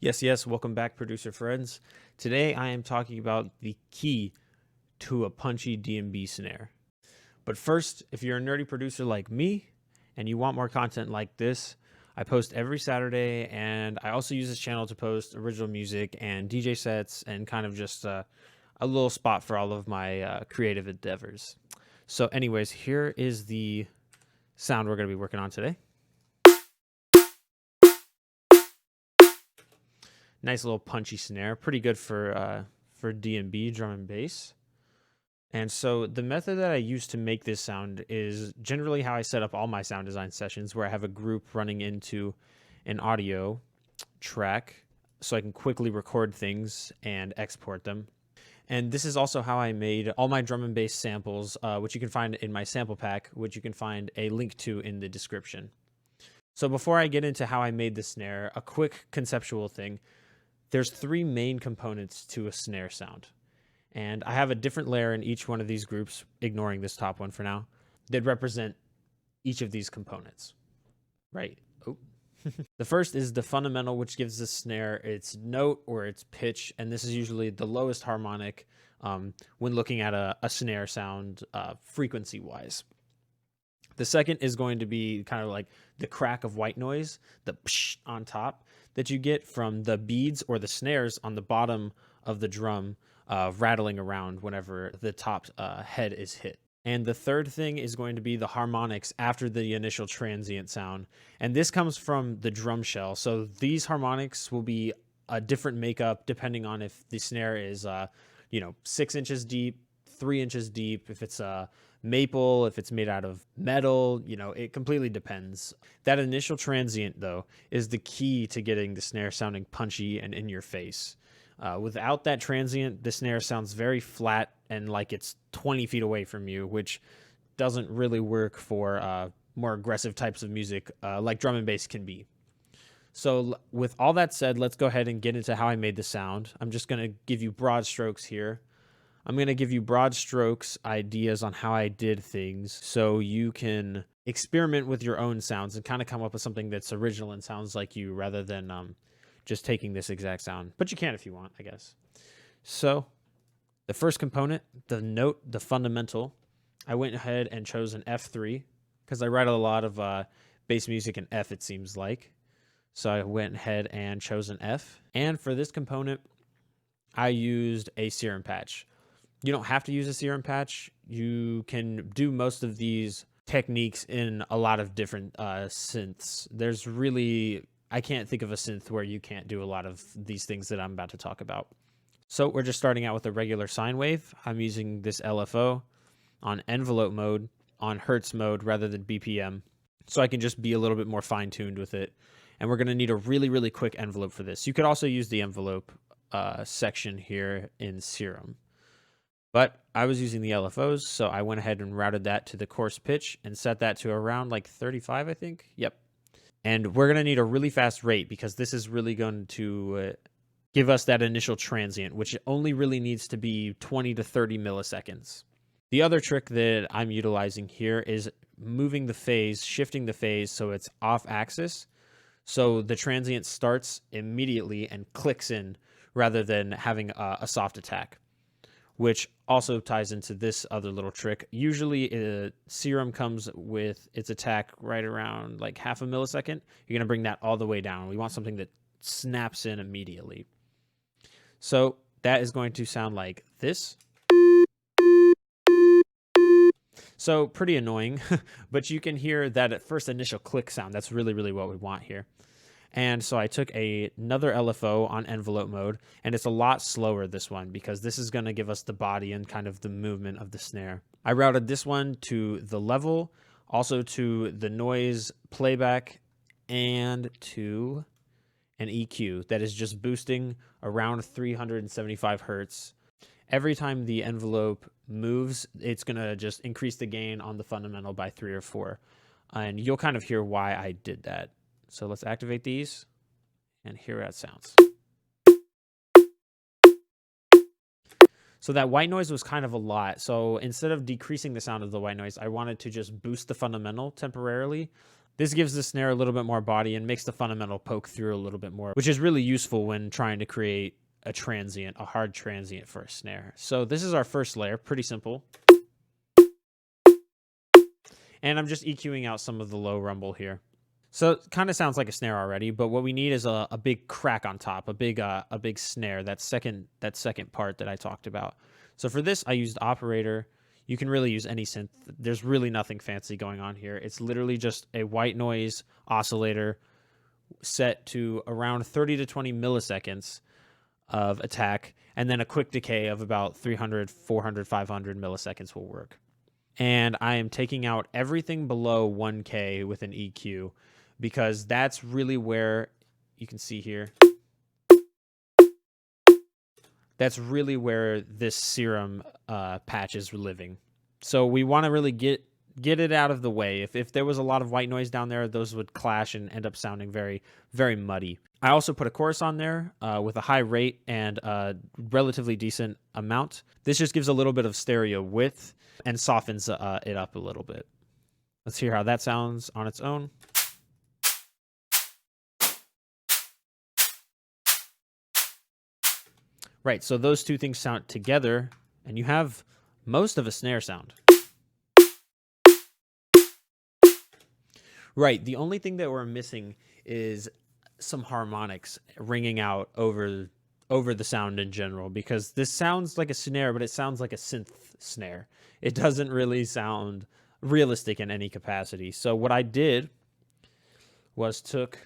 Yes, yes, welcome back, producer friends. Today I am talking about the key to a punchy DNB snare. But first, if you're a nerdy producer like me and you want more content like this, I post every Saturday, and I also use this channel to post original music and DJ sets and kind of just a little spot for all of my creative endeavors. So anyways, here is the sound we're going to be working on today. Nice little punchy snare, pretty good for DNB, drum and bass. And so the method that I use to make this sound is generally how I set up all my sound design sessions, where I have a group running into an audio track so I can quickly record things and export them. And this is also how I made all my drum and bass samples, which you can find in my sample pack, which you can find a link to in the description. So before I get into how I made the snare, a quick conceptual thing. There's three main components to a snare sound. And I have a different layer in each one of these groups, ignoring this top one for now, that represent each of these components. Right. Oh. The first is the fundamental, which gives the snare its note or its pitch. And this is usually the lowest harmonic when looking at a snare sound frequency-wise. The second is going to be kind of like the crack of white noise, the psh on top that you get from the beads or the snares on the bottom of the drum rattling around whenever the top head is hit. And the third thing is going to be the harmonics after the initial transient sound. And this comes from the drum shell. So these harmonics will be a different makeup depending on if the snare is, 6 inches deep, 3 inches deep, if it's maple, if it's made out of metal, it completely depends. That initial transient, though, is the key to getting the snare sounding punchy and in your face. Without that transient, the snare sounds very flat and like it's 20 feet away from you, which doesn't really work for more aggressive types of music like drum and bass can be. So with all that said, let's go ahead and get into how I made the sound. I'm just going to give you broad strokes here. I'm going to give you broad strokes ideas on how I did things so you can experiment with your own sounds and kind of come up with something that's original and sounds like you rather than just taking this exact sound. But you can if you want, I guess. So the first component, the note, the fundamental, I went ahead and chose an F3 because I write a lot of bass music in F, it seems like. So I went ahead and chose an F. And for this component, I used a serum patch. You don't have to use a serum patch. You can do most of these techniques in a lot of different synths. There's really, I can't think of a synth where you can't do a lot of these things that I'm about to talk about. So we're just starting out with a regular sine wave. I'm using this LFO on envelope mode, on Hertz mode rather than BPM. So I can just be a little bit more fine-tuned with it. And we're going to need a really, really quick envelope for this. You could also use the envelope section here in Serum. But I was using the LFOs, so I went ahead and routed that to the coarse pitch and set that to around like 35, I think. Yep. And we're going to need a really fast rate because this is really going to give us that initial transient, which only really needs to be 20 to 30 milliseconds. The other trick that I'm utilizing here is moving the phase, shifting the phase so it's off axis. So the transient starts immediately and clicks in rather than having a soft attack, which also ties into this other little trick. Usually Serum comes with its attack right around like half a millisecond. You're going to bring that all the way down. We want something that snaps in immediately. So that is going to sound like this. So pretty annoying, but you can hear that at first initial click sound. That's really, really what we want here. And so I took another LFO on envelope mode, and it's a lot slower, this one, because this is going to give us the body and kind of the movement of the snare. I routed this one to the level, also to the noise playback, and to an EQ that is just boosting around 375 hertz. Every time the envelope moves, it's going to just increase the gain on the fundamental by 3 or 4. And you'll kind of hear why I did that. So let's activate these and hear how it sounds. So that white noise was kind of a lot. So instead of decreasing the sound of the white noise, I wanted to just boost the fundamental temporarily. This gives the snare a little bit more body and makes the fundamental poke through a little bit more, which is really useful when trying to create a transient, a hard transient for a snare. So this is our first layer, pretty simple. And I'm just EQing out some of the low rumble here. So it kind of sounds like a snare already, but what we need is a big crack on top, a big snare, that second part that I talked about. So for this, I used Operator. You can really use any synth. There's really nothing fancy going on here. It's literally just a white noise oscillator set to around 30 to 20 milliseconds of attack, and then a quick decay of about 300, 400, 500 milliseconds will work. And I am taking out everything below 1K with an EQ, because that's really where you can see here. That's really where this serum patch is living. So we want to really get it out of the way. If there was a lot of white noise down there, those would clash and end up sounding very, very muddy. I also put a chorus on there with a high rate and a relatively decent amount. This just gives a little bit of stereo width and softens it up a little bit. Let's hear how that sounds on its own. Right, so those two things sound together, and you have most of a snare sound. Right, the only thing that we're missing is some harmonics ringing out over the sound in general, because this sounds like a snare, but it sounds like a synth snare. It doesn't really sound realistic in any capacity. So what I did was took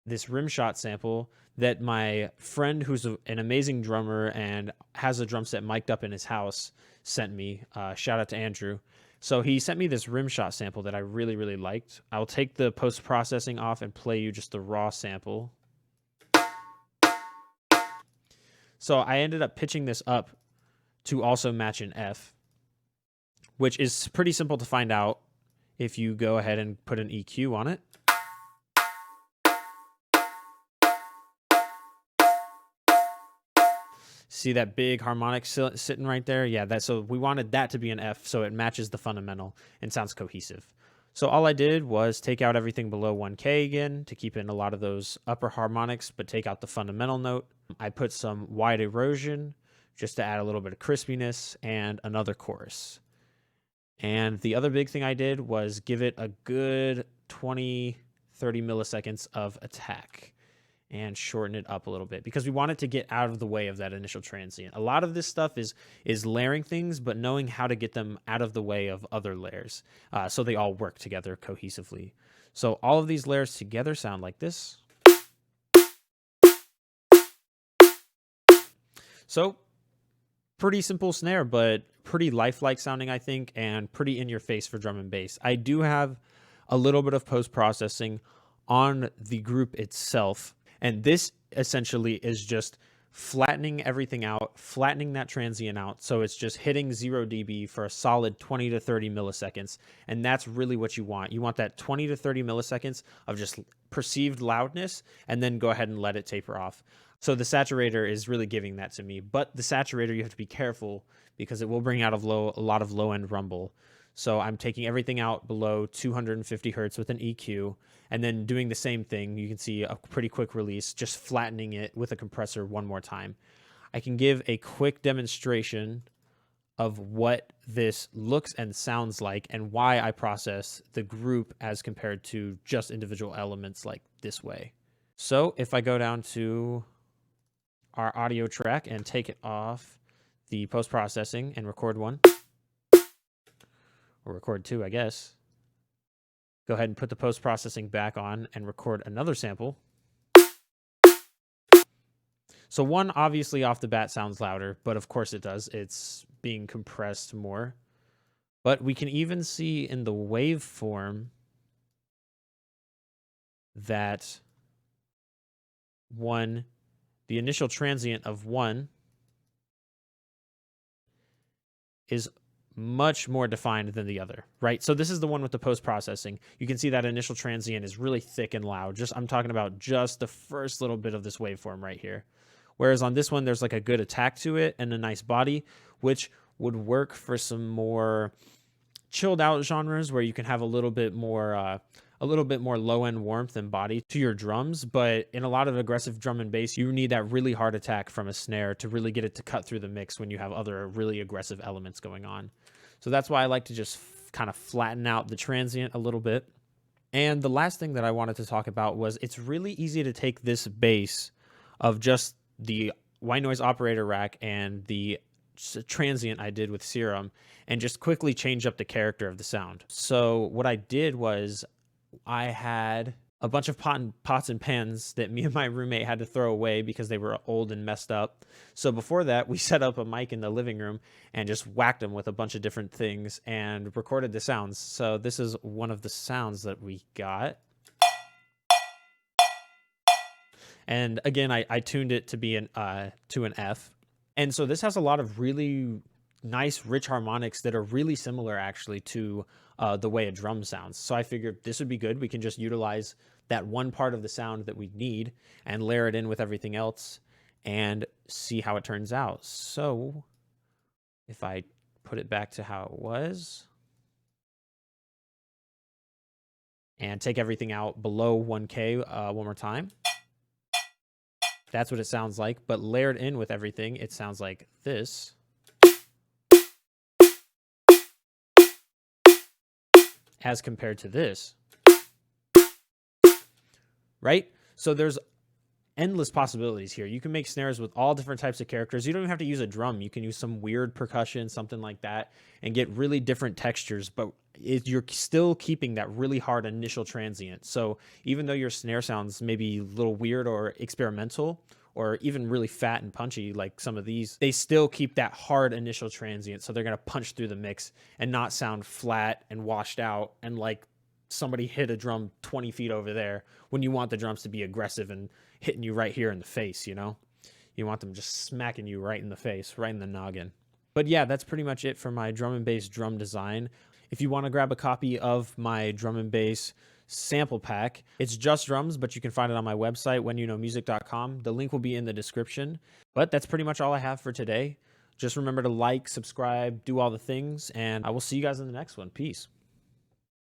this rim shot sample that my friend, who's an amazing drummer and has a drum set mic'd up in his house, sent me. Shout out to Andrew. So he sent me this rim shot sample that I really, really liked. I'll take the post-processing off and play you just the raw sample. So I ended up pitching this up to also match an F, which is pretty simple to find out if you go ahead and put an EQ on it. See that big harmonic sitting right there? Yeah, so we wanted that to be an F so it matches the fundamental and sounds cohesive. So all I did was take out everything below 1K again to keep in a lot of those upper harmonics, but take out the fundamental note. I put some wide erosion just to add a little bit of crispiness and another chorus. And the other big thing I did was give it a good 20, 30 milliseconds of attack and shorten it up a little bit, because we want it to get out of the way of that initial transient. A lot of this stuff is layering things, but knowing how to get them out of the way of other layers so they all work together cohesively. So all of these layers together sound like this. So pretty simple snare, but pretty lifelike sounding, I think, and pretty in your face for drum and bass. I do have a little bit of post-processing on the group itself, and this essentially is just flattening everything out, flattening that transient out, so it's just hitting 0 dB for a solid 20 to 30 milliseconds, and that's really what you want. You want that 20 to 30 milliseconds of just perceived loudness, and then go ahead and let it taper off. So the saturator is really giving that to me, but the saturator, you have to be careful because it will bring out a lot of low-end rumble. So I'm taking everything out below 250 hertz with an EQ, and then doing the same thing. You can see a pretty quick release, just flattening it with a compressor one more time. I can give a quick demonstration of what this looks and sounds like and why I process the group as compared to just individual elements like this way. So if I go down to our audio track and take it off the post-processing and record one, or record two, I guess. Go ahead and put the post-processing back on and record another sample. So one obviously off the bat sounds louder, but of course it does. It's being compressed more. But we can even see in the waveform that the initial transient of 1 is much more defined than the other, right? So this is the one with the post-processing. You can see that initial transient is really thick and loud. I'm talking about just the first little bit of this waveform right here. Whereas on this one, there's like a good attack to it and a nice body, which would work for some more chilled out genres where you can have a little bit more a little bit more low end warmth and body to your drums. But in a lot of aggressive drum and bass, you need that really hard attack from a snare to really get it to cut through the mix when you have other really aggressive elements going on. So that's why I like to just kind of flatten out the transient a little bit. And the last thing that I wanted to talk about was it's really easy to take this bass of just the white noise operator rack and the transient I did with Serum and just quickly change up the character of the sound. So what I did was I had a bunch of pots and pans that me and my roommate had to throw away because they were old and messed up. So before that, we set up a mic in the living room and just whacked them with a bunch of different things and recorded the sounds. So this is one of the sounds that we got. And again, I tuned it to be to an F. And so this has a lot of really nice, rich harmonics that are really similar actually to the way a drum sounds. So I figured this would be good. We can just utilize that one part of the sound that we need and layer it in with everything else and see how it turns out. So if I put it back to how it was and take everything out below 1K one more time, that's what it sounds like. But layered in with everything, it sounds like this. As compared to this, right? So there's endless possibilities here. You can make snares with all different types of characters. You don't even have to use a drum. You can use some weird percussion, something like that, and get really different textures, but you're still keeping that really hard initial transient. So even though your snare sounds maybe a little weird or experimental, or even really fat and punchy like some of these, they still keep that hard initial transient. So they're going to punch through the mix and not sound flat and washed out and like somebody hit a drum 20 feet over there when you want the drums to be aggressive and hitting you right here in the face, you know? You want them just smacking you right in the face, right in the noggin. But yeah, that's pretty much it for my drum and bass drum design. If you want to grab a copy of my drum and bass sample pack, it's just drums, but you can find it on my website, whenyouKnowmusic.com. The link will be in the description. But that's pretty much all I have for today. Just remember to like, subscribe, do all the things, and I will see you guys in the next one. Peace.